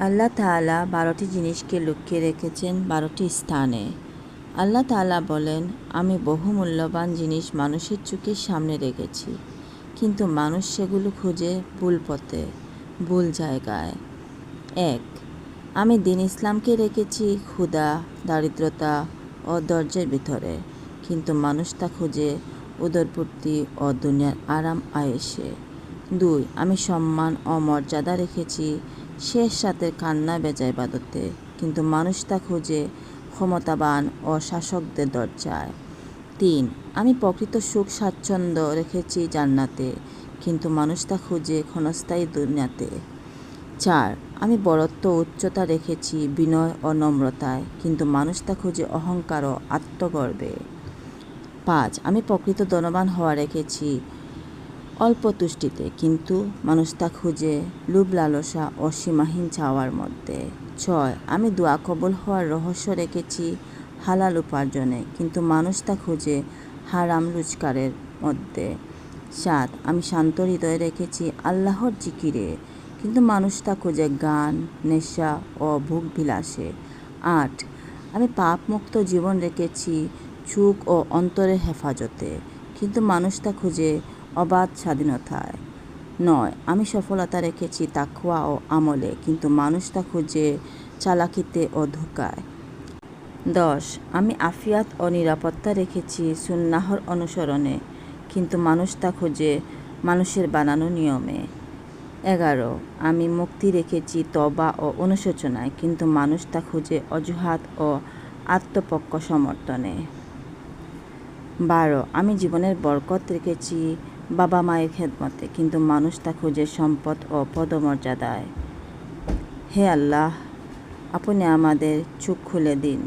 আল্লাহ তাআলা 12টি জিনিসকে লুকিয়ে রেখেছেন 12টি স্থানে। আল্লাহ তাআলা বলেন, আমি বহুমূল্যবান জিনিস মানুষের চোখের সামনে রেখেছি, কিন্তু মানুষ সেগুলো খুঁজে ভুল পথে, ভুল জায়গায়। 1. আমি দ্বীন ইসলামকে রেখেছি ক্ষুধা, দারিদ্রতা ও ধৈর্যের ভিতরে, কিন্তু মানুষ তা খুঁজে উদরপূর্তি ও দুনিয়ার আরাম আয়েশে। 2. আমি সম্মান ও মর্যাদা রেখেছি শেষ রাতের কান্না বেজা ইবাদতে, কিন্তু মানুষ তা খুঁজে ক্ষমতাবান ও শাসকদের দরজায়। 3. আমি প্রকৃত সুখ স্বাচ্ছন্দ্য রেখেছি জান্নাতে, কিন্তু মানুষ তা খুঁজে ক্ষণস্থায়ী দুনিয়াতে। 4. আমি বরত্ব ও উচ্চতা রেখেছি বিনয় ও নম্রতায়, কিন্তু মানুষ তা খুঁজে অহংকার ও আত্মগর্বে। 5. আমি প্রকৃত ধনবান হওয়া রেখেছি অল্প তুষ্টিতে, কিন্তু মানুষ তা খুঁজে লোভ লালসা ও সীমাহীন চাওয়ার মধ্যে। 6. আমি দোয়া কবুল হওয়ার রহস্য রেখেছি হালাল উপার্জনে, কিন্তু মানুষ তা খুঁজে হারাম রোজগারের মধ্যে। 7. আমি শান্ত হৃদয় রেখেছি আল্লাহর জিকিরে, কিন্তু মানুষ তা খুঁজে গান, নেশা ও ভোগবিলাসে। 8. আমি পাপমুক্ত জীবন রেখেছি চোখ ও অন্তরের হেফাজতে, কিন্তু মানুষ তা খুঁজে অবাধ স্বাধীনতায়। 9. আমি সফলতা রেখেছি তাকওয়া ও আমলে, কিন্তু মানুষ তা খুঁজে চালাকিতে ও ধোঁকায়। 10. আমি আফিয়াত ও নিরাপত্তা রেখেছি সুন্নাহর অনুসরণে, কিন্তু মানুষ তা খুঁজে মানুষের বানানো নিয়মে। 11. আমি মুক্তি রেখেছি তওবা ও অনুশোচনায়, কিন্তু মানুষ তা খুঁজে অজুহাত ও আত্মপক্ষ সমর্থনে। 12. আমি জীবনের বরকত রেখেছি বাবা মায়ের খেদমতে, কিন্তু মানুষ তা খুঁজে সম্পদ ও পদমর্যাদায়। হে আল্লাহ, আপনি আমাদের চোখ খুলে দিন।